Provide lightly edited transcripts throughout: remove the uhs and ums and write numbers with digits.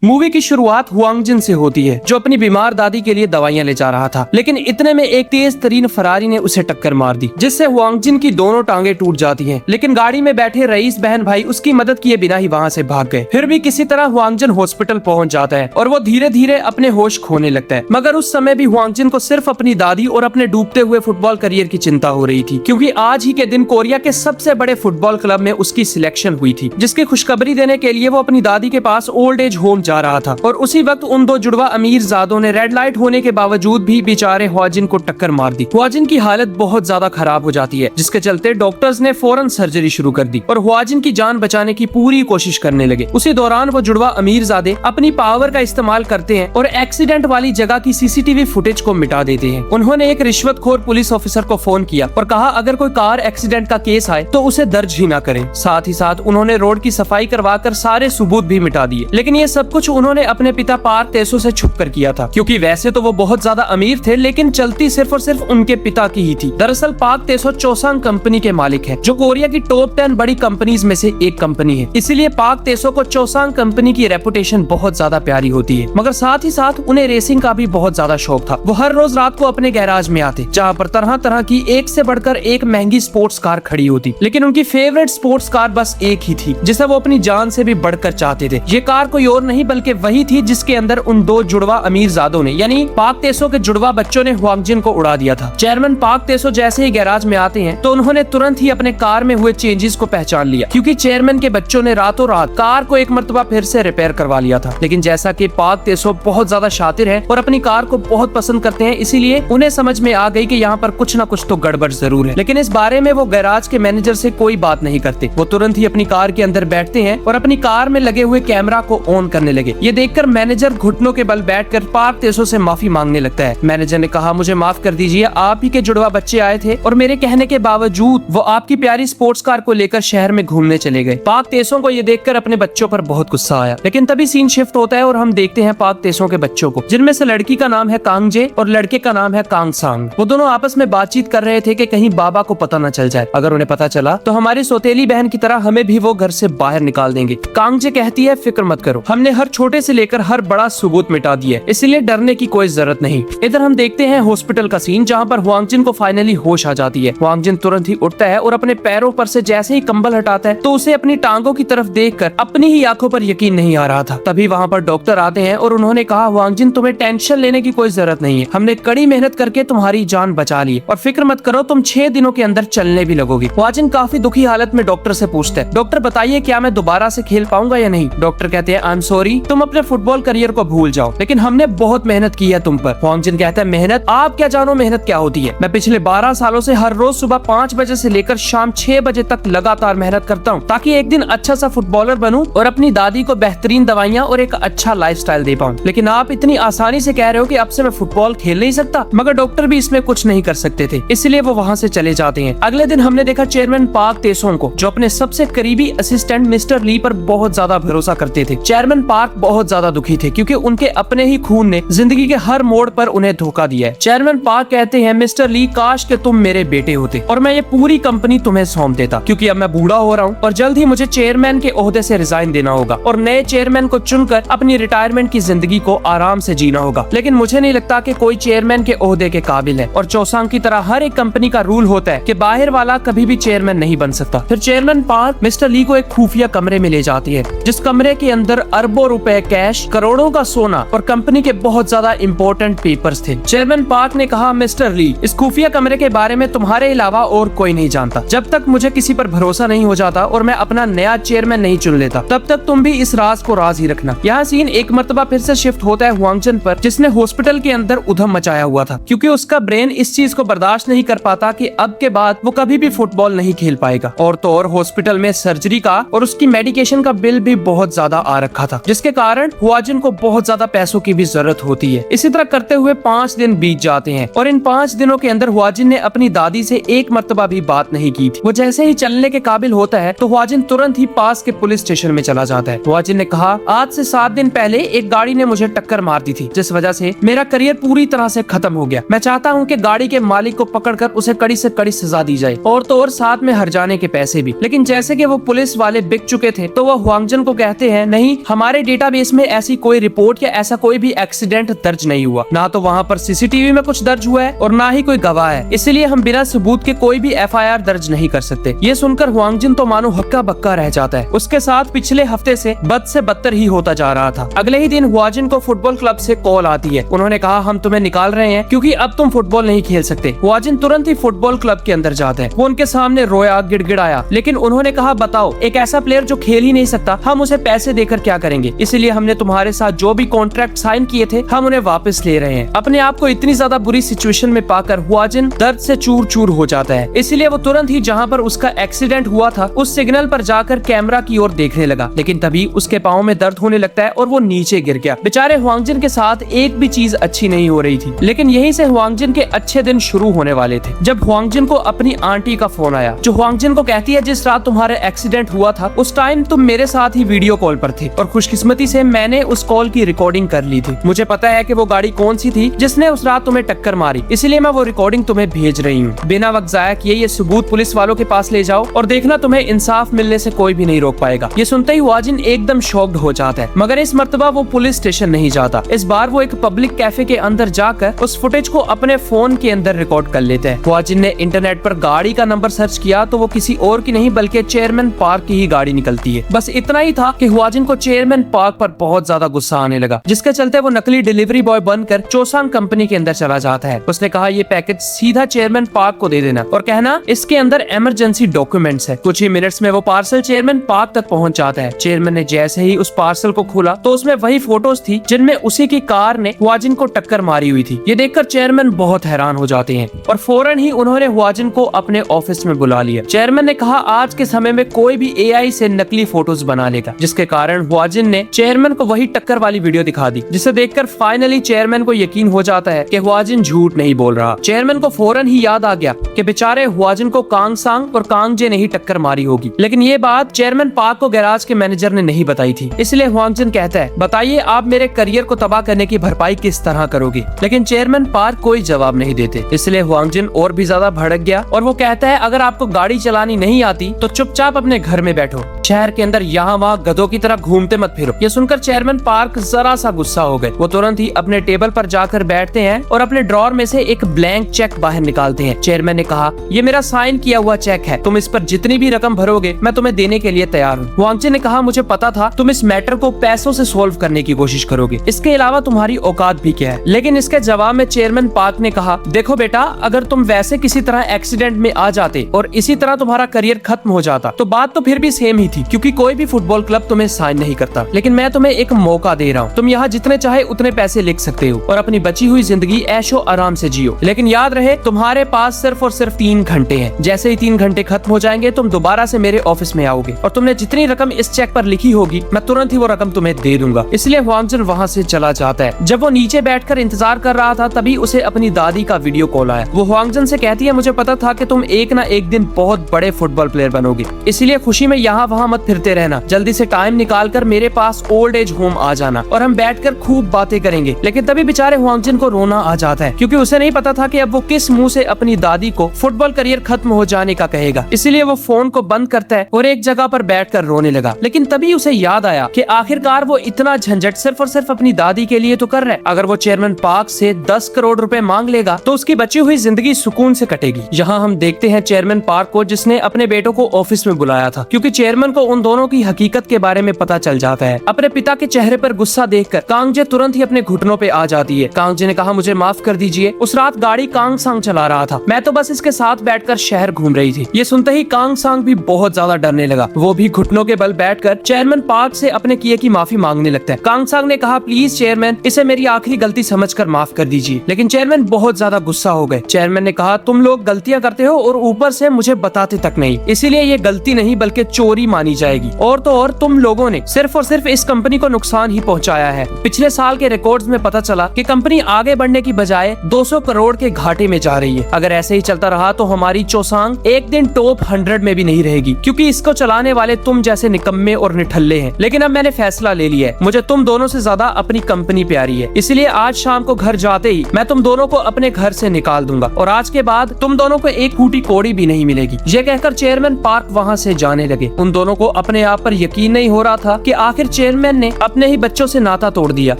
Movie की शुरुआत हुआंगजिन से होती है, जो अपनी बीमार दादी के लिए दवाइयां ले जा रहा था। लेकिन इतने में एक तेज तरीन फरारी ने उसे टक्कर मार दी, जिससे हुआंगजिन की दोनों टांगे टूट जाती हैं। लेकिन गाड़ी में बैठे रईस बहन भाई उसकी मदद किए बिना ही वहां से भाग गए। फिर भी किसी तरह हुआंगजिन हॉस्पिटल पहुंच जाता है और वो धीरे धीरे अपने होश खोने लगता है। मगर उस समय भी हुआंगजिन को सिर्फ अपनी दादी और अपने डूबते हुए फुटबॉल करियर की चिंता हो रही थी, क्योंकि आज ही के दिन कोरिया के सबसे बड़े फुटबॉल क्लब में उसकी सिलेक्शन हुई थी, जिसकी खुशखबरी देने के लिए वो अपनी दादी के पास ओल्ड एज होम जा रहा था। और उसी वक्त उन दो जुड़वा अमीर जादों ने रेड लाइट होने के बावजूद भी बेचारे हुआजिन को टक्कर मार दी। हुआजिन की हालत बहुत ज्यादा खराब हो जाती है, जिसके चलते डॉक्टर्स ने फौरन सर्जरी शुरू कर दी और हुआजिन की जान बचाने की पूरी कोशिश करने लगे। उसी दौरान वो जुड़वा अमीर जादे अपनी पावर का इस्तेमाल करते हैं और एक्सीडेंट वाली जगह की सीसीटीवी फुटेज को मिटा देते हैं। उन्होंने एक रिश्वतखोर पुलिस ऑफिसर को फोन किया और कहा अगर कोई कार एक्सीडेंट का केस आए तो उसे दर्ज ही ना करें। साथ ही साथ उन्होंने रोड की सफाई करवाकर सारे सबूत भी मिटा दिए। लेकिन ये सब कुछ उन्होंने अपने पिता पार्क तेसो से छुप कर किया था, क्योंकि वैसे तो वो बहुत ज्यादा अमीर थे, लेकिन चलती सिर्फ और सिर्फ उनके पिता की ही थी। दरअसल पार्क तेसो चोसांग कंपनी के मालिक है, जो कोरिया की टॉप 10 बड़ी कंपनीज में से एक कंपनी है। इसीलिए पार्क तेसो को चोसांग कंपनी की रेपुटेशन बहुत ज्यादा प्यारी होती है। मगर साथ ही साथ उन्हें रेसिंग का भी बहुत ज्यादा शौक था। वो हर रोज रात को अपने गैराज में आते, जहाँ पर तरह तरह की एक से बढ़कर एक महंगी स्पोर्ट्स कार खड़ी होती। लेकिन उनकी फेवरेट स्पोर्ट्स कार बस एक ही थी, जिसे वो अपनी जान से भी बढ़कर चाहते थे। ये कार कोई और नहीं बल्कि वही थी जिसके अंदर उन दो जुड़वा अमीर जादों ने, यानी पाक तेसो के जुड़वा बच्चों ने हुआंगजिन को उड़ा दिया था। चेयरमैन पाक तेसो जैसे ही गैराज में आते हैं तो उन्होंने तुरंत ही अपने कार में हुए चेंजेस को पहचान लिया, क्योंकि चेयरमैन के बच्चों ने रातों रात कार को एक मर्तबा फिर से रिपेयर करवा लिया था। लेकिन जैसा कि पाक तेसो बहुत ज्यादा शातिर है और अपनी कार को बहुत पसंद करते हैं, इसीलिए उन्हें समझ में आ गई कि यहाँ पर कुछ न कुछ तो गड़बड़ जरूर है। लेकिन इस बारे में वो गैराज के मैनेजर से कोई बात नहीं करते। वो तुरंत ही अपनी कार के अंदर बैठते हैं और अपनी कार में लगे हुए कैमरा को ऑन करने लगे। ये देखकर मैनेजर घुटनों के बल बैठकर पार्क तेसो से माफी मांगने लगता है। मैनेजर ने कहा मुझे माफ कर दीजिए, आप ही के जुड़वा बच्चे आए थे और मेरे कहने के बावजूद वो आपकी प्यारी स्पोर्ट्स कार को लेकर शहर में घूमने चले गए। पाक तेसो को ये देखकर अपने बच्चों पर बहुत गुस्सा आया। लेकिन तभी सीन शिफ्ट होता है और हम देखते हैं पाक तेसो के बच्चों को, जिनमें से लड़की का नाम है कांगजे और लड़के का नाम है कांगसांग। वो दोनों आपस में बातचीत कर रहे थे कि कहीं बाबा को पता न चल जाए। अगर उन्हें पता चला तो हमारी सौतेली बहन की तरह हमें भी वो घर से बाहर निकाल देंगे। कांगजे कहती है फिक्र मत करो, हमने हर छोटे से लेकर हर बड़ा सबूत मिटा दिया, इसलिए डरने की कोई जरूरत नहीं। इधर हम देखते हैं हॉस्पिटल का सीन, जहाँ पर हुआंगजिन को फाइनली होश आ जाती है। हुआंगजिन तुरंत ही उठता है और अपने पैरों पर से जैसे ही कंबल हटाता है तो उसे अपनी टांगों की तरफ देखकर अपनी ही आंखों पर यकीन नहीं आ रहा था। तभी वहाँ पर डॉक्टर आते हैं और उन्होंने कहा हुआंगजिन तुम्हें टेंशन लेने की कोई जरूरत नहीं है, हमने कड़ी मेहनत करके तुम्हारी जान बचा ली और फिक्र मत करो, तुम 6 दिनों के अंदर चलने भी लगोगी। हुआंगजिन काफी दुखी हालत में डॉक्टर से पूछता है डॉक्टर बताइए क्या मैं दोबारा से खेल पाऊंगा या नहीं। डॉक्टर कहते हैं आई एम सॉरी, तुम अपने फुटबॉल करियर को भूल जाओ, लेकिन हमने बहुत मेहनत की है तुम पर। हुआंगजिन कहता है मेहनत, आप क्या जानो मेहनत क्या होती है। मैं पिछले 12 सालों से हर रोज सुबह 5 बजे से लेकर शाम 6 बजे तक लगातार मेहनत करता हूँ, ताकि एक दिन अच्छा सा फुटबॉलर बनूं और अपनी दादी को बेहतरीन दवाइयाँ और एक अच्छा लाइफस्टाइल दे पाऊँ। लेकिन आप इतनी आसानी से कह रहे हो कि अब से मैं फुटबॉल खेल नहीं सकता। मगर डॉक्टर भी इसमें कुछ नहीं कर सकते थे, इसलिए वो वहाँ से चले जाते हैं। अगले दिन हमने देखा चेयरमैन पाक तेसो को, जो अपने सबसे करीबी असिस्टेंट मिस्टर ली पर बहुत ज्यादा भरोसा करते थे। चेयरमैन पार्क बहुत ज्यादा दुखी थे, क्योंकि उनके अपने ही खून ने जिंदगी के हर मोड़ पर उन्हें धोखा दिया है। चेयरमैन पार्क कहते हैं मिस्टर ली, काश के तुम मेरे बेटे होते और मैं ये पूरी कंपनी तुम्हें सौंप देता, क्योंकि अब मैं बूढ़ा हो रहा हूँ और जल्द ही मुझे चेयरमैन के ओहदे से रिजाइन देना होगा और नए चेयरमैन को चुनकर अपनी रिटायरमेंट की जिंदगी को आराम से जीना होगा। लेकिन मुझे नहीं लगता कि कोई चेयरमैन के ओहदे के काबिल है और चौसांग की तरह हर एक कंपनी का रूल होता है कि बाहर वाला कभी भी चेयरमैन नहीं बन सकता। फिर चेयरमैन पार्क मिस्टर ली को एक खुफिया कमरे में ले जाती है, जिस कमरे के अंदर अरबों रुपए कैश, करोड़ों का सोना और कंपनी के बहुत ज्यादा इंपॉर्टेंट पेपर्स थे। चेयरमैन पार्क ने कहा मिस्टर ली, इस खुफिया कमरे के बारे में तुम्हारे अलावा और कोई नहीं जानता। जब तक मुझे किसी पर भरोसा नहीं हो जाता और मैं अपना नया चेयरमैन नहीं चुन लेता, तब तक तुम भी इस राज को राज ही रखना। यहाँ सीन एक मर्तबा फिर से शिफ्ट होता है हुआंगजिन पर, जिसने हॉस्पिटल के अंदर उधम मचाया हुआ था, क्योंकि उसका ब्रेन इस चीज को बर्दाश्त नहीं कर पाता कि अब के बाद वो कभी भी फुटबॉल नहीं खेल पाएगा। और तो और हॉस्पिटल में सर्जरी का और उसकी मेडिकेशन का बिल भी बहुत ज्यादा आ रखा था, जिसके कारण हुआजिन को बहुत ज्यादा पैसों की भी जरूरत होती है। इसी तरह करते हुए 5 दिन बीत जाते हैं और इन 5 दिनों के अंदर हुआजिन ने अपनी दादी से एक मर्तबा भी बात नहीं की थी। वो जैसे ही चलने के काबिल होता है तो हुआजिन तुरंत ही पास के पुलिस स्टेशन में चला जाता है। हुआजिन ने कहा आज से 7 दिन पहले एक गाड़ी ने मुझे टक्कर मार दी थी, जिस वजह से मेरा करियर पूरी तरह से खत्म हो गया। मैं चाहता हूँ कि गाड़ी के मालिक को पकड़कर उसे कड़ी से कड़ी सजा दी जाए और तो और साथ में हर जाने के पैसे भी। लेकिन जैसे कि वो पुलिस वाले बिक चुके थे तो वो हुआंगजिन को कहते हैं नहीं, हमारे डेटाबेस में ऐसी कोई रिपोर्ट या ऐसा कोई भी एक्सीडेंट दर्ज नहीं हुआ, ना तो वहाँ पर सीसीटीवी में कुछ दर्ज हुआ है और ना ही कोई गवाह है, इसलिए हम बिना सबूत के कोई भी एफआईआर दर्ज नहीं कर सकते। ये सुनकर हुआंग जिन तो मानो हक्का बक्का रह जाता है। उसके साथ पिछले हफ्ते से बद से बदतर ही होता जा रहा था। अगले ही दिन हुआ जिन को फुटबॉल क्लब से कॉल आती है। उन्होंने कहा हम तुम्हें निकाल रहे हैं क्योंकि अब तुम फुटबॉल नहीं खेल सकते। हुआ जिन तुरंत ही फुटबॉल क्लब के अंदर जाते हैं। वो उनके सामने रोया, गिड़गिड़ाया, लेकिन उन्होंने कहा बताओ, एक ऐसा प्लेयर जो खेल ही नहीं सकता, हम उसे पैसे देकर क्या करेंगे? इसलिए हमने तुम्हारे साथ जो भी कॉन्ट्रैक्ट साइन किए थे हम उन्हें वापस ले रहे हैं। अपने आप को इतनी ज्यादा बुरी सिचुएशन में पाकर हुआ जिन दर्द से चूर चूर हो जाता है। इसलिए वो तुरंत ही जहाँ पर उसका एक्सीडेंट हुआ था उस सिग्नल पर जाकर कैमरा की ओर देखने लगा, लेकिन तभी उसके पाँव में दर्द होने लगता है और वो नीचे गिर गया। बेचारे हुआंग जिन के साथ एक भी चीज अच्छी नहीं हो रही थी, लेकिन यहीं से हुआंग जिन के अच्छे दिन शुरू होने वाले थे। जब हुआंग जिन को अपनी आंटी का फोन आया, जो हुआंग जिन को कहती है जिस रात तुम्हारा एक्सीडेंट हुआ था उस टाइम तुम मेरे साथ ही वीडियो कॉल पर थे और खुशकिस्मती से मैंने उस कॉल की रिकॉर्डिंग कर ली थी। मुझे पता है कि वो गाड़ी कौन सी थी जिसने उस रात तुम्हें टक्कर मारी, इसलिए मैं वो रिकॉर्डिंग तुम्हें भेज रही हूँ। बिना वक्त जाया किए ये सबूत पुलिस वालों के पास ले जाओ और देखना तुम्हें इंसाफ मिलने से कोई भी नहीं रोक पाएगा। ये सुनते ही हुआ जिन एकदम शॉक्ड हो जाता है, मगर इस मर्तबा वो पुलिस स्टेशन नहीं जाता। इस बार वो एक पब्लिक कैफे के अंदर जाकर उस फुटेज को अपने फोन के अंदर रिकॉर्ड कर लेते हैं। हुआ जिन ने इंटरनेट पर गाड़ी का नंबर सर्च किया तो वो किसी और की नहीं बल्कि चेयरमैन पार्क की ही गाड़ी निकलती है। बस इतना ही था कि हुआ जिन को चेयरमैन पार्क पर बहुत ज्यादा गुस्सा आने लगा, जिसके चलते वो नकली डिलीवरी बॉय बनकर चोसांग कंपनी के अंदर चला जाता है। उसने कहा ये पैकेज सीधा चेयरमैन पार्क को दे देना और कहना इसके अंदर इमरजेंसी डॉक्यूमेंट्स है। कुछ ही मिनट्स में वो पार्सल चेयरमैन पार्क तक पहुंच जाता है। चेयरमैन ने जैसे ही उस पार्सल को खोला तो उसमें वही फोटोज थी जिनमें उसी की कार ने हुआ जिन को टक्कर मारी हुई थी। ये देखकर चेयरमैन बहुत हैरान हो जाते हैं और फौरन ही उन्होंने हुआ जिन को अपने ऑफिस में बुला लिया। चेयरमैन ने कहा आज के समय में कोई भी एआई से नकली फोटोज बना लेगा, जिसके कारण हुआ जिन ने चेयरमैन को वही टक्कर वाली वीडियो दिखा दी, जिसे देखकर फाइनली चेयरमैन को यकीन हो जाता है कि हुआ जिन झूठ नहीं बोल रहा। चेयरमैन को फौरन ही याद आ गया कि बेचारे हुआ जिन को कांग सांग और कांग जे ने ही टक्कर मारी होगी, लेकिन ये बात चेयरमैन पार्क को गैराज के मैनेजर ने नहीं बताई थी। इसलिए हुआंग जिन कहता है बताइए आप मेरे करियर को तबाह करने की भरपाई किस तरह करोगे, लेकिन चेयरमैन पार्क कोई जवाब नहीं देते। इसलिए हुआंग जिन और भी ज्यादा भड़क गया और वो कहता है अगर आपको गाड़ी चलानी नहीं आती तो चुपचाप अपने घर में बैठो, शहर के अंदर यहाँ वहाँ गधों की तरह घूमते मत फिरो। ये सुनकर चेयरमैन पार्क जरा सा गुस्सा हो गए। वो तुरंत ही अपने टेबल पर जाकर बैठते हैं और अपने ड्रॉर में से एक ब्लैंक चेक बाहर निकालते हैं। चेयरमैन ने कहा ये मेरा साइन किया हुआ चेक है, तुम इस पर जितनी भी रकम भरोगे मैं तुम्हें देने के लिए तैयार हूँ। हुआंग जिन ने कहा मुझे पता था तुम इस मैटर को पैसों से सोल्व करने की कोशिश करोगे, इसके अलावा तुम्हारी औकात भी क्या है। लेकिन इसके जवाब में चेयरमैन पार्क ने कहा देखो बेटा, अगर तुम वैसे किसी तरह एक्सीडेंट में आ जाते और इसी तरह तुम्हारा करियर खत्म हो जाता तो बात तो फिर भी सेम ही थी, क्योंकि कोई भी फुटबॉल क्लब तुम्हें साइन नहीं करता। लेकिन मैं तुम्हें एक मौका दे रहा हूँ, तुम यहाँ जितने चाहे उतने पैसे लिख सकते हो और अपनी बची हुई जिंदगी ऐशो आराम से जियो। लेकिन याद रहे तुम्हारे पास सिर्फ और सिर्फ 3 घंटे हैं। जैसे ही 3 घंटे खत्म हो जाएंगे तुम दोबारा से मेरे ऑफिस में आओगे और तुमने जितनी रकम इस चेक पर लिखी होगी मैं तुरंत ही वो रकम तुम्हें दे दूंगा। इसलिए हुआंग जिन वहाँ से चला जाता है। जब वो नीचे बैठकर इंतजार कर रहा था तभी उसे अपनी दादी का वीडियो कॉल आया। वो हुआंग जिन से कहती है मुझे पता था कि तुम एक ना एक दिन बहुत बड़े फुटबॉल प्लेयर बनोगे, इसलिए खुशी में यहाँ वहाँ मत फिरते रहना, जल्दी से टाइम निकाल कर मेरे पास ओल्ड एज होम आ जाना और हम बैठकर खूब बातें करेंगे। लेकिन तभी बेचारे हुआंग जिन को रोना आ जाता है, क्योंकि उसे नहीं पता था कि अब वो किस मुंह से अपनी दादी को फुटबॉल करियर खत्म हो जाने का कहेगा। इसलिए वो फोन को बंद करता है और एक जगह पर बैठकर रोने लगा। लेकिन तभी उसे याद आया कि आखिरकार वो इतना झंझट सिर्फ और सिर्फ अपनी दादी के लिए तो कर रहा है। अगर वो चेयरमैन पार्क से 10 करोड़ रुपए मांग लेगा तो उसकी बची हुई जिंदगी सुकून से कटेगी। यहाँ हम देखते हैं चेयरमैन पार्क को, जिसने अपने बेटों को ऑफिस में बुलाया था, क्योंकि चेयरमैन को उन दोनों की हकीकत के बारे में पता चल जाता है। अपने पिता के चेहरे पर गुस्सा देखकर कांग जे तुरंत ही अपने घुटनों पे आ जाती है। कांग जे ने कहा मुझे माफ कर दीजिए, उस रात गाड़ी कांग सांग चला रहा था, मैं तो बस इसके साथ बैठकर शहर घूम रही थी। ये सुनते ही कांग सांग भी बहुत ज्यादा डरने लगा। वो भी घुटनों के बल बैठकर चेयरमैन पार्क से अपने किए की माफी मांगने लगता है। कांग सांग ने कहा प्लीज चेयरमैन, इसे मेरी आखिरी गलती समझकर माफ कर दीजिए। लेकिन चेयरमैन बहुत ज्यादा गुस्सा हो गए। चेयरमैन ने कहा तुम लोग गलतियां करते हो और ऊपर से मुझे बताते तक नहीं, इसीलिए ये गलती नहीं बल्कि चोरी मानी जाएगी। और तो और तुम लोगों ने सिर्फ और सिर्फ इस कंपनी को नुकसान ही पहुंचाया है। पिछले साल के रिकॉर्ड्स में पता चला कि कंपनी आगे बढ़ने की बजाय 200 करोड़ के घाटे में जा रही है। अगर ऐसे ही चलता रहा तो हमारी चोसांग एक दिन टॉप 100 में भी नहीं रहेगी, क्योंकि इसको चलाने वाले तुम जैसे निकम्मे और निठल्ले हैं। लेकिन अब मैंने फैसला ले लिया है, मुझे तुम दोनों से ज्यादा अपनी कंपनी प्यारी है, इसलिए आज शाम को घर जाते ही मैं तुम दोनों को अपने घर से निकाल दूंगा और आज के बाद तुम दोनों को एक फूटी कौड़ी भी नहीं मिलेगी। ये कहकर चेयरमैन पार्क वहाँ से जाने लगे। उन दोनों दोनों को अपने आप पर यकीन नहीं हो रहा था कि आखिर चेयरमैन ने अपने ही बच्चों से नाता तोड़ दिया।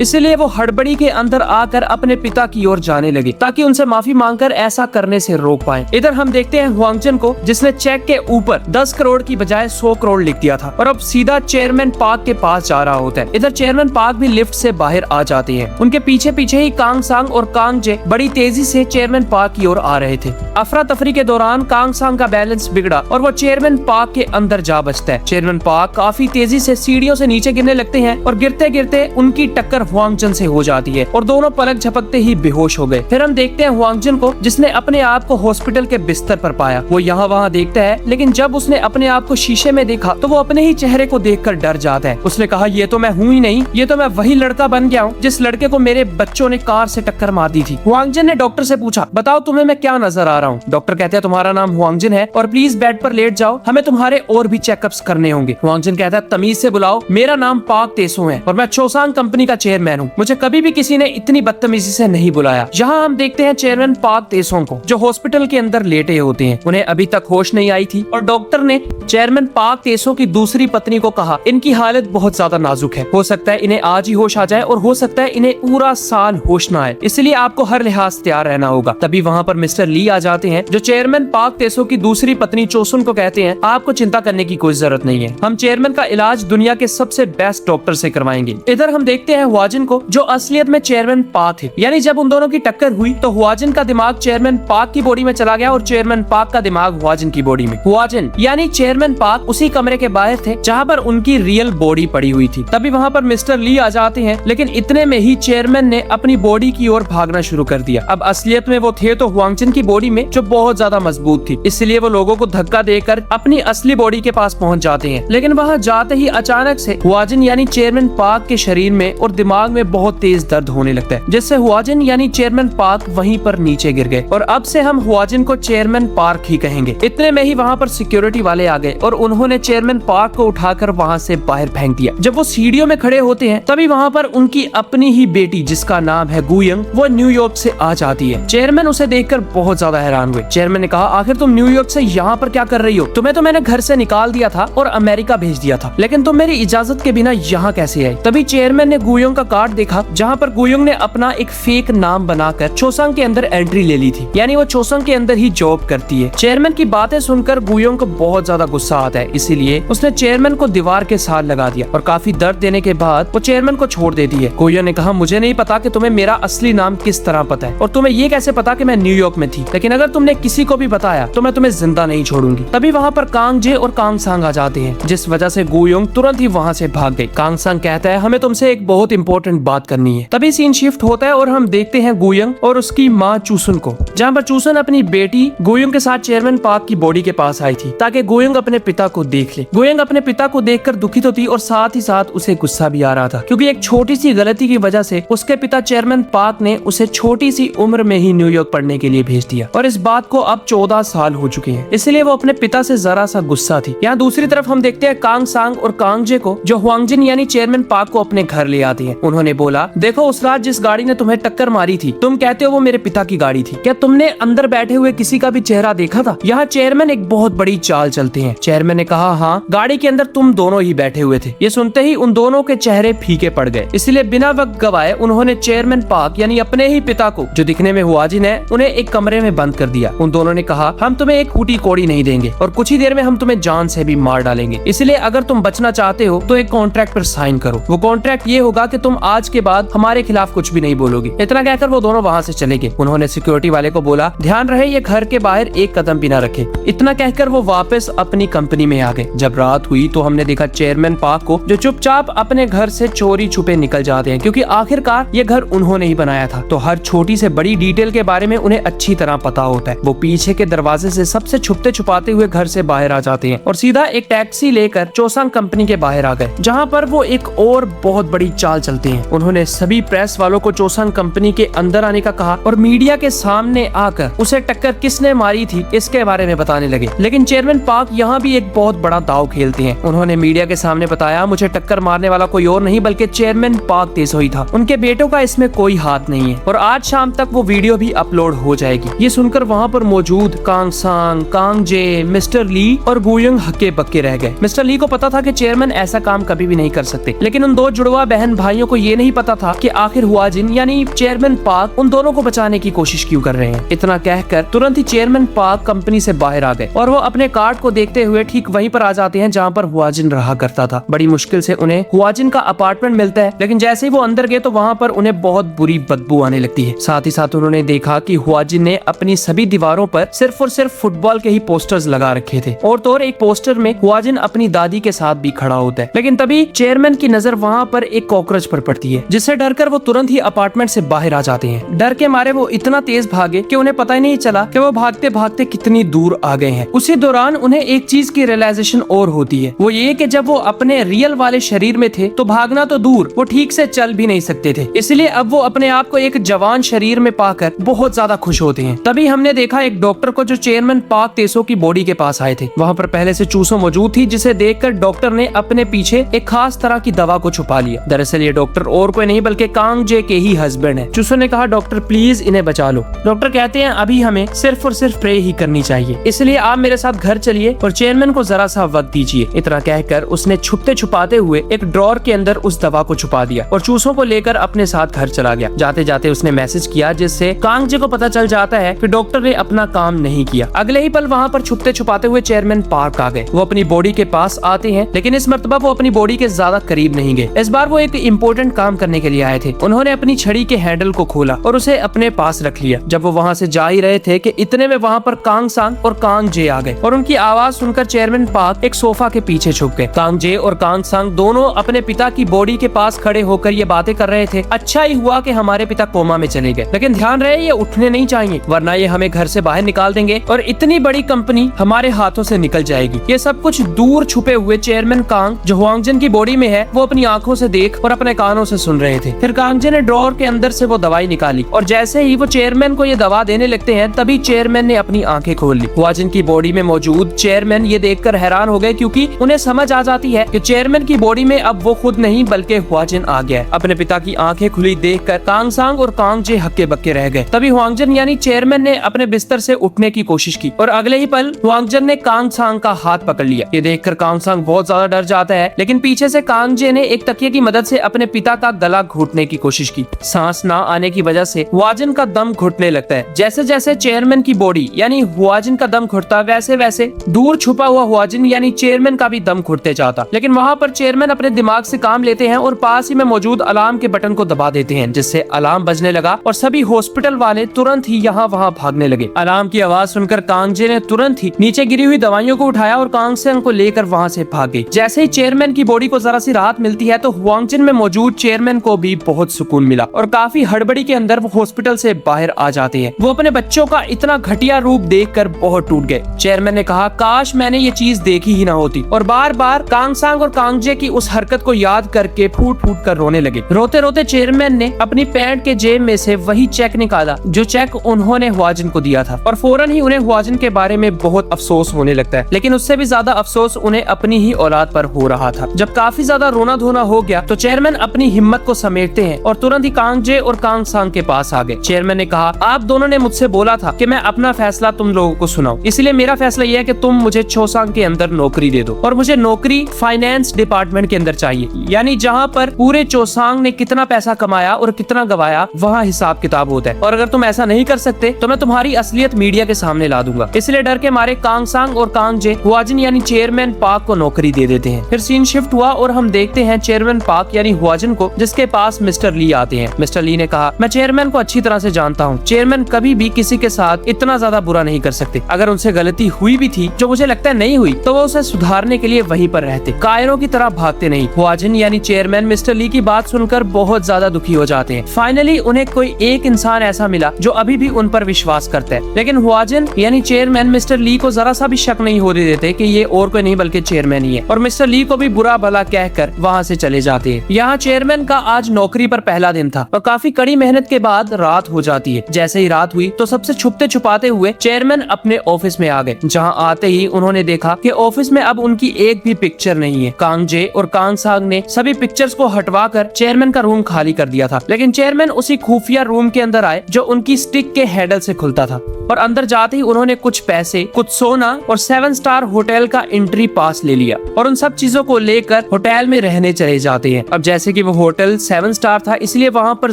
इसलिए वो हड़बड़ी के अंदर आकर अपने पिता की ओर जाने लगे ताकि उनसे माफी मांगकर ऐसा करने से रोक पाए। इधर हम देखते हैं हुआंगजिन को, जिसने चेक के ऊपर 10 करोड़ की बजाय 100 करोड़ लिख दिया था और अब सीधा चेयरमैन पार्क के पास जा रहा होता है। इधर चेयरमैन पार्क भी लिफ्ट से बाहर आ जाते हैं। उनके पीछे पीछे ही कांग सांग और कांग जे बड़ी तेजी से चेयरमैन पार्क की ओर आ रहे थे। अफरा तफरी के दौरान कांग सांग का बैलेंस बिगड़ा और वो चेयरमैन पार्क के अंदर जा बसता है। चेयरमैन पार्क काफी तेजी से सीढ़ियों से नीचे गिरने लगते हैं और गिरते गिरते उनकी टक्कर हुआंगजिन से हो जाती है और दोनों पलक झपकते ही बेहोश हो गए। फिर हम देखते हैं हुआंगजिन को, जिसने अपने आप को हॉस्पिटल के बिस्तर पर पाया। वो यहाँ वहाँ देखता है, लेकिन जब उसने अपने आप को शीशे में देखा तो वो अपने ही चेहरे को देखकर डर जाता है। उसने कहा, ये तो मैं हूँ ही नहीं, ये तो मैं वही लड़का बन गया हूँ जिस लड़के को मेरे बच्चों ने कार से टक्कर मार दी थी। हुआंगजिन ने डॉक्टर से पूछा, बताओ तुम्हें मैं क्या नजर आ रहा हूँ? डॉक्टर कहते हैं, तुम्हारा नाम हुआंगजिन है और प्लीज बेड पर लेट जाओ, हमें तुम्हारे और भी चेकअप्स करने होंगे। हुआंगजिन कहता है, तमीज से बुलाओ, मेरा नाम पार्क तेसो है और मैं चोसांग कंपनी का चेयरमैन हूँ। मुझे कभी भी किसी ने इतनी बदतमीजी से नहीं बुलाया। यहाँ हम देखते हैं चेयरमैन पार्क तेसो को, जो हॉस्पिटल के अंदर लेटे होते हैं। उन्हें अभी तक होश नहीं आई थी और डॉक्टर ने चेयरमैन पार्क तेसो की दूसरी पत्नी को कहा, इनकी हालत बहुत ज्यादा नाजुक है, हो सकता है इन्हें आज ही होश आ जाए और हो सकता है इन्हें पूरा साल होश ना आए, इसलिए आपको हर लिहाज तैयार रहना होगा। तभी वहाँ पर मिस्टर ली आ जाते हैं, जो चेयरमैन पार्क तेसो की दूसरी पत्नी चोसुन को कहते हैं, आपको चिंता करने की कोई जरूरत नहीं है, हम चेयरमैन का इलाज दुनिया के सबसे बेस्ट डॉक्टर से करवाएंगे। इधर हम देखते हैं हुआजिन को, जो असलियत में चेयरमैन पार्क थे। यानी जब उन दोनों की टक्कर हुई तो हुआजिन का दिमाग चेयरमैन पार्क की बॉडी में चला गया और चेयरमैन पार्क का दिमाग हुआजिन की बॉडी में। हुआजिन यानी चेयरमैन पार्क उसी कमरे के बाहर थे जहाँ पर उनकी रियल बॉडी पड़ी हुई थी। तभी वहाँ पर मिस्टर ली आ जाते हैं, लेकिन इतने में ही चेयरमैन ने अपनी बॉडी की ओर भागना शुरू कर दिया। अब असलियत में वो थे तो हुआंगजिन की बॉडी में, जो बहुत ज्यादा मजबूत थी, इसलिए वो लोगों को धक्का देकर अपनी असली बॉडी के पास पहुँच जाते हैं। लेकिन वहाँ जाते ही अचानक से हुआजिन यानी चेयरमैन पार्क के शरीर में और दिमाग में बहुत तेज दर्द होने लगता है, जिससे हुआजिन यानी चेयरमैन पार्क वहीं पर नीचे गिर गए और अब से हम हुआजिन को चेयरमैन पार्क ही कहेंगे। इतने में ही वहाँ पर सिक्योरिटी वाले आ गए और उन्होंने चेयरमैन पार्क को उठाकर वहाँ से बाहर फेंक दिया। जब वो सीढ़ियों में खड़े होते हैं तभी वहाँ पर उनकी अपनी ही बेटी, जिसका नाम है गुयंग, वो न्यूयॉर्क से आ जाती है। चेयरमैन उसे देखकर बहुत ज्यादा हैरान हुए। चेयरमैन ने कहा, आखिर तुम न्यूयॉर्क से यहाँ पर क्या कर रही हो? तुम्हें तो मैंने घर से निकाल दिया था और अमेरिका भेज दिया था, लेकिन तुम मेरी इजाजत के बिना यहाँ कैसे आई? तभी चेयरमैन ने गुयंग का कार्ड देखा, जहाँ पर गुयंग ने अपना एक फेक नाम बनाकर चोसंग के अंदर एंट्री ले ली थी, यानी वो चोसंग के अंदर ही जॉब करती है। चेयरमैन की बातें सुनकर गुयंग को बहुत ज्यादा गुस्सा आता है, इसीलिए उसने चेयरमैन को दीवार के साथ लगा दिया और काफी दर्द देने के बाद वो चेयरमैन को छोड़ देती है। गुयंग ने कहा, मुझे नहीं पता कि तुम्हें मेरा असली नाम किस तरह पता है और तुम्हें ये कैसे पता कि मैं न्यूयॉर्क में थी, लेकिन अगर तुमने किसी को भी बताया तो मैं तुम्हें जिंदा नहीं छोड़ूंगी। तभी वहाँ पर कांग जे और कांग सांग आ जाते हैं, जिस वजह से गुयंग तुरंत ही वहाँ से भाग गई। कांग सांग कहता है, हमें तुमसे एक बहुत इंपॉर्टेंट बात करनी है। तभी सीन शिफ्ट होता है और हम देखते हैं गुयंग और उसकी माँ चूसुन को, जहाँ पर चूसुन अपनी बेटी गुयंग के साथ चेयरमैन पार्क की बॉडी के पास आई थी ताकि गुयंग अपने पिता को देख ले। गुयंग अपने पिता को देखकर दुखी तो थी और साथ ही साथ उसे गुस्सा भी आ रहा था, क्योंकि एक छोटी सी गलती की वजह से उसके पिता चेयरमैन पार्क ने उसे छोटी सी उम्र में ही न्यूयॉर्क पढ़ने के लिए भेज दिया और इस बात को अब 14 साल हो चुके हैं, इसलिए वो अपने पिता से जरा सा गुस्सा थी। यहाँ दूसरी तरफ हम देखते हैं कांग सांग और कांग जे को, जो हुआंगजिन यानी चेयरमैन पार्क को अपने घर ले आते हैं। उन्होंने बोला, देखो उस रात जिस गाड़ी ने तुम्हें टक्कर मारी थी, तुम कहते हो वो मेरे पिता की गाड़ी थी, क्या तुमने अंदर बैठे हुए किसी का भी चेहरा देखा था? यहाँ चेयरमैन एक बहुत बड़ी चाल चलते हैं। चेयरमैन ने कहा, हाँ, गाड़ी के अंदर तुम दोनों ही बैठे हुए थे। ये सुनते ही उन दोनों के चेहरे फीके पड़ गए, इसलिए बिना वक्त गवाए उन्होंने चेयरमैन पार्क यानी अपने ही पिता को, जो दिखने में हुआजिन है, उन्हें एक कमरे में बंद कर दिया। उन दोनों ने कहा, हम तुम्हें एक फूटी कोड़ी नहीं देंगे और कुछ ही देर में हम तुम्हें जान से भी मार डालेंगे, इसलिए अगर तुम बचना चाहते हो तो एक कॉन्ट्रैक्ट पर साइन करो। वो कॉन्ट्रैक्ट ये होगा कि तुम आज के बाद हमारे खिलाफ कुछ भी नहीं बोलोगे। इतना कहकर वो दोनों वहाँ से चले गए। उन्होंने सिक्योरिटी वाले को बोला, ध्यान रहे ये घर के बाहर एक कदम भी ना रखे। इतना कहकर वो वापस अपनी कंपनी में आ गए। जब रात हुई तो हमने देखा चेयरमैन पार्क को, जो चुपचाप अपने घर से चोरी छुपे निकल जाते हैं, क्योंकि आखिरकार ये घर उन्होंने ही बनाया था, तो हर छोटी से बड़ी डिटेल के बारे में उन्हें अच्छी तरह पता होता है। वो पीछे के दरवाजे से सबसे छुपते छुपाते हुए घर से बाहर आ जाते हैं और सीधा एक टैक्सी लेकर चोसंग कंपनी के बाहर आ गए, जहाँ पर वो एक और बहुत बड़ी चाल चलते हैं। उन्होंने सभी प्रेस वालों को चोसंग कंपनी के अंदर आने का कहा और मीडिया के सामने आकर उसे टक्कर किसने मारी थी इसके बारे में बताने लगे। लेकिन चेयरमैन पार्क यहाँ भी एक बहुत बड़ा दाव खेलते हैं। उन्होंने मीडिया के सामने बताया, मुझे टक्कर मारने वाला कोई और नहीं बल्कि चेयरमैन पार्क तेसो ही था, उनके बेटों का इसमें कोई हाथ नहीं है और आज शाम तक वो वीडियो भी अपलोड हो जाएगी। ये सुनकर वहाँ पर मौजूद कांग सांग, कांग जे, मिस्टर ली और गुयंग हक्के बक्के बक्के रह गए। मिस्टर ली को पता था कि चेयरमैन ऐसा काम कभी भी नहीं कर सकते, लेकिन उन दो जुड़वा बहन भाइयों को ये नहीं पता था कि आखिर हुआजिन यानी चेयरमैन पार्क उन दोनों को बचाने की कोशिश क्यों कर रहे हैं। इतना कहकर तुरंत ही चेयरमैन पार्क कंपनी से बाहर आ गए और वो अपने कार्ड को देखते हुए ठीक वहीं पर आ जाते हैं जहाँ पर हुआजिन रहा करता था। बड़ी मुश्किल से उन्हें हुआजिन का अपार्टमेंट मिलता है, लेकिन जैसे ही वो अंदर गए तो वहाँ पर उन्हें बहुत बुरी बदबू आने लगती है। साथ ही साथ उन्होंने देखा कि हुआजिन ने अपनी सभी दीवारों पर सिर्फ और सिर्फ फुटबॉल के ही पोस्टर्स लगा रखे थे और तो और एक पोस्टर में हुआजिन अपनी दादी के साथ भी खड़ा होता है। लेकिन तभी चेयरमैन की नजर वहाँ पर एक कॉकरोच पर पड़ती है, जिससे डरकर वो तुरंत ही अपार्टमेंट से बाहर आ जाते हैं। डर के मारे वो इतना तेज भागे कि उन्हें पता ही नहीं चला कि वो भागते भागते कितनी दूर आ गए हैं। उसी दौरान उन्हें एक चीज की रियलाइजेशन और होती है, वो ये कि जब वो अपने रियल वाले शरीर में थे तो भागना तो दूर, वो ठीक से चल भी नहीं सकते थे। इसलिए अब वो अपने आप को एक जवान शरीर में पाकर बहुत ज्यादा खुश होते हैं। तभी हमने देखा एक डॉक्टर को जो चेयरमैन पार्क तेसो की बॉडी के पास आए थे। वहाँ पर पहले से चूसो मौजूद थी, जिसे देखकर डॉक्टर ने अपने पीछे एक खास तरह की दवा को छुपा लिया। दरअसल ये डॉक्टर और कोई नहीं बल्कि कांग जे के ही हस्बैंड है। चूसो ने कहा, डॉक्टर प्लीज इन्हें बचा लो। डॉक्टर कहते हैं अभी हमें सिर्फ और सिर्फ प्रे ही करनी चाहिए, इसलिए आप मेरे साथ घर चलिए और चेयरमैन को जरा सा वक्त दीजिए। इतना कहकर उसने छुपते छुपाते हुए एक ड्रॉर के अंदर उस दवा को छुपा दिया और चूसों को लेकर अपने साथ घर चला गया। जाते जाते उसने मैसेज किया, जिससे कांग जे को पता चल जाता है कि डॉक्टर ने अपना काम नहीं किया। अगले ही पल वहाँ पर छुपते छुपाते हुए चेयरमैन पार्क आ गए। वो अपनी बॉडी के पास आते हैं, लेकिन इस मर्तबा वो अपनी बॉडी के ज्यादा करीब नहीं गए। इस बार वो एक इम्पोर्टेंट काम करने के लिए आए थे। उन्होंने अपनी छड़ी के हैंडल को खोला और उसे अपने पास रख लिया। जब वो वहाँ से जा ही रहे थे कि इतने में वहाँ पर कांग सांग और कांग जे आ गए और उनकी आवाज सुनकर चेयरमैन पार्क एक सोफा के पीछे छुप गए। कांग जे और कांग सांग दोनों अपने पिता की बॉडी के पास खड़े होकर ये बातें कर रहे थे। अच्छा ही हुआ कि हमारे पिता कोमा में चले गए, लेकिन ध्यान रहे ये उठने नहीं चाहिए, वरना ये हमें घर से बाहर निकाल देंगे और इतनी बड़ी कंपनी हमारे हाथों से निकल जाएगी। ये सब कुछ दूर छुपे हुए चेयरमैन कांग जो हुआंगजिन की बॉडी में है वो अपनी आंखों से देख और अपने कानों से सुन रहे थे। फिर कांगजे ने ड्रॉर के अंदर से वो दवाई निकाली और जैसे ही वो चेयरमैन को ये दवा देने लगते हैं तभी चेयरमैन ने अपनी आंखें खोल ली। हुआजिन की बॉडी में मौजूद चेयरमैन ये देखकर हैरान हो गए, क्योंकि उन्हें समझ आ जाती है कि चेयरमैन की बॉडी में अब वो खुद नहीं बल्कि हुआजिन आ गया है। अपने पिता की आंखें खुली देखकर कांग सांग और कांग जे हक्के बक्के रह गए। तभी हुआंगजिन यानी चेयरमैन ने अपने बिस्तर से उठने की कोशिश की और अगले ही पल हुआंगजिन ने कांग सांग का हाथ पकड़ लिया। ये देखकर कांग सांग बहुत ज्यादा डर जाता है, लेकिन पीछे से कांग जे ने एक तकिए की मदद से अपने पिता का गला घोटने की कोशिश की। सांस ना आने की वजह से हुआजिन का दम घुटने लगता है। जैसे जैसे चेयरमैन की बॉडी यानी हुआजिन का दम घुटता वैसे वैसे दूर छुपा हुआ हुआजिन यानी चेयरमैन का भी दम घुटते जाता। लेकिन वहाँ पर चेयरमैन अपने दिमाग से काम लेते हैं और पास ही में मौजूद अलार्म के बटन को दबा देते हैं, जिससे अलार्म बजने लगा और सभी हॉस्पिटल वाले तुरंत ही यहाँ वहाँ भागने लगे। अलार्म की आवाज सुनकर कांगजे ने तुरंत ही नीचे गिरी हुई दवाइयों को उठाया और कांगसेंग को लेकर वहाँ से भाग गई। जैसे ही चेयरमैन की बॉडी को जरा सी राहत मिलती है तो हुआंगजिन में मौजूद चेयरमैन को भी बहुत सुकून मिला और काफी हड़बड़ी के अंदर वो हॉस्पिटल से बाहर आ जाते हैं। वो अपने बच्चों का इतना घटिया रूप देखकर बहुत टूट गए। चेयरमैन ने कहा, काश मैंने ये चीज देखी ही ना होती, और बार बार कांगसांग और कांगजे की उस हरकत को याद करके फूट फूट कर रोने लगे। रोते रोते चेयरमैन ने अपनी पैंट के जेब में से वही चेक निकाला जो चेक उन्होंने हुआजिन को दिया था और फौरन ही उन्हें हुआजिन के बारे में बहुत अफसोस होने लगता है। लेकिन उससे भी ज्यादा अफसोस उन्हें अपनी ही औलाद पर हो रहा था। जब काफी ज्यादा रोना धोना हो गया तो चेयरमैन अपनी हिम्मत को समेटते हैं और तुरंत ही कांगजे और कांगसांग के पास आ गए। चेयरमैन ने कहा, आप दोनों ने मुझसे बोला था कि मैं अपना फैसला तुम लोगों को सुनाऊं, इसलिए मेरा फैसला यह है कि तुम मुझे चोसांग के अंदर नौकरी दे दो और मुझे नौकरी फाइनेंस डिपार्टमेंट के अंदर चाहिए, यानी जहाँ पर पूरे चोसांग ने कितना पैसा कमाया और कितना गवाया वहाँ हिसाब किताब होता है। और अगर तुम ऐसा नहीं कर सकते तो मैं तुम्हारी असलियत मीडिया के सामने ला दूंगा। इसलिए डर के मारे कांगसांग और कांगजे हुआजिन यानी चेयरमैन पार्क को नौकरी दे देते हैं। फिर सीन शिफ्ट हुआ और हम देखते हैं चेयरमैन पार्क यानी हुआजिन को, जिसके पास मिस्टर ली आते हैं। मिस्टर ली ने कहा, मैं चेयरमैन को अच्छी तरह से जानता हूँ, चेयरमैन कभी भी किसी के साथ इतना ज्यादा बुरा नहीं कर सकते। अगर उनसे गलती हुई भी थी, जो मुझे लगता है नहीं हुई, तो वो उसे सुधारने के लिए वहीं पर रहते, कायरों की तरह भागते नहीं। हुआजिन यानी चेयरमैन मिस्टर ली की बात सुनकर बहुत ज्यादा दुखी हो जाते हैं। फाइनली उन्हें कोई एक इंसान ऐसा मिला जो अभी भी उन पर विश्वास करता है। लेकिन हुआजिन यानी चेयरमैन मिस्टर ली को जरा सा भी शक नहीं होने देते कि ये और कोई नहीं बल्कि चेयरमैन ही है, और मिस्टर ली को भी बुरा भला कहकर वहाँ से चले जाते हैं। यहाँ चेयरमैन का आज नौकरी पर पहला दिन था और काफी कड़ी मेहनत के बाद रात हो जाती है। जैसे ही रात हुई तो सबसे छुपते छुपाते हुए चेयरमैन अपने ऑफिस में आ गए। जहाँ आते ही उन्होंने देखा कि ऑफिस में अब उनकी एक भी पिक्चर नहीं है। कांगजे और कांगसांग ने सभी पिक्चर्स को हटवाकर चेयरमैन का रूम खाली कर दिया था, लेकिन चेयरमैन उसी खुफिया रूम के अंदर आए जो उनकी स्टिक के हैंडल से खुलता था। और अंदर जाते ही उन्होंने कुछ पैसे, कुछ सोना और 7 स्टार होटल का एंट्री पास ले लिया और उन सब चीजों को लेकर होटल में रहने चले जाते हैं। अब जैसे कि वो होटल 7 स्टार था, इसलिए वहाँ पर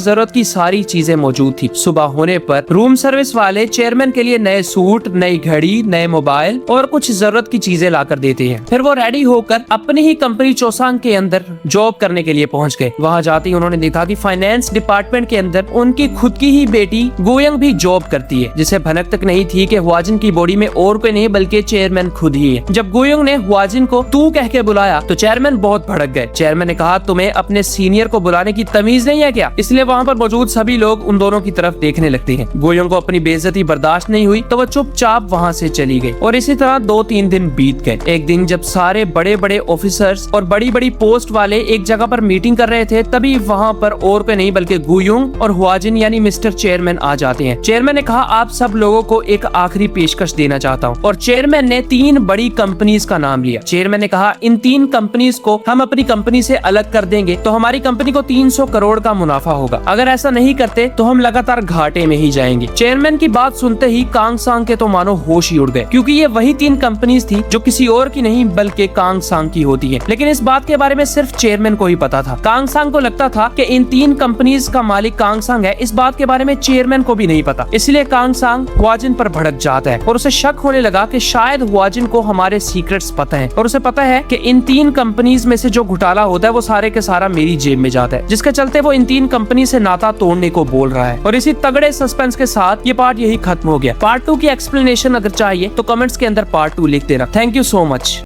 जरूरत की सारी चीजें मौजूद थी। सुबह होने पर रूम सर्विस वाले चेयरमैन के लिए नए सूट, नई घड़ी, नए मोबाइल और कुछ जरूरत की चीजें लाकर देते हैं। फिर वो रेडी होकर अपनी ही कंपनी चोसांग के अंदर जॉब करने के लिए पहुंच गए। वहाँ जाते ही उन्होंने देखा कि फाइनेंस डिपार्टमेंट के अंदर उनकी खुद की ही बेटी गोयंग भी जॉब करती है, जिसे भनक तक नहीं थी कि हुआजिन की बॉडी में और कोई नहीं बल्कि चेयरमैन खुद ही है। जब गोयंग ने हुआजिन को तू कह के बुलाया तो चेयरमैन बहुत भड़क गए। चेयरमैन ने कहा, तुम्हें अपने सीनियर को बुलाने की तमीज नहीं है क्या? इसलिए वहाँ पर मौजूद सभी लोग उन दोनों की तरफ देखने लगते हैं। गोयंग को अपनी बेइज्जती बर्दाश्त नहीं हुई तो वो चुपचाप वहाँ से चली गई और इसी तरह 2-3 दिन बीत गए। एक दिन जब सारे बड़े बड़े ऑफिसर्स और बड़ी बड़ी पोस्ट वाले एक जगह पर मीटिंग कर रहे थे, तभी वहाँ पर और कोई नहीं बल्कि गोयंग और हुआजिन यानी मिस्टर चेयरमैन आ जाते हैं। चेयरमैन ने कहा, आप सब लोगों को एक आखिरी पेशकश देना चाहता हूँ। और चेयरमैन ने 3 बड़ी कंपनीज का नाम लिया। चेयरमैन ने कहा, इन 3 कंपनीज को हम अपनी कंपनी से अलग कर देंगे तो हमारी कंपनी को 300 करोड़ का मुनाफा होगा। अगर ऐसा नहीं करते तो हम लगातार घाटे में ही जाएंगे। चेयरमैन की बात सुनते ही कांग सांग के तो मानो होश ही उड़ गए, क्योंकि ये वही 3 कंपनीज थी जो किसी और की नहीं बल्कि कांग सांग की होती है। लेकिन इस बात के बारे में सिर्फ चेयरमैन को ही पता था। कांग सांग को लगता था कि इन 3 कंपनीज का मालिक कांग सांग है। इस बात के बारे में चेयरमैन को भी नहीं पता। इसलिए कांग सांग हुआजिन पर भड़क जाता है और उसे शक होने लगा कि शायद हुआजिन को हमारे सीक्रेट्स पता है और उसे पता है कि इन 3 कंपनीज में से जो घोटाला होता है वो सारे के सारा मेरी जेब में जाता है, जिसके चलते वो इन 3 कंपनी से नाता तोड़ने को बोल रहा है। और इसी तगड़े सस्पेंस के साथ ये पार्ट यही खत्म हो गया। पार्ट 2 की एक्सप्लेनेशन अगर चाहिए तो कमेंट्स के अंदर पार्ट 2 लिख देना। Thank you so much.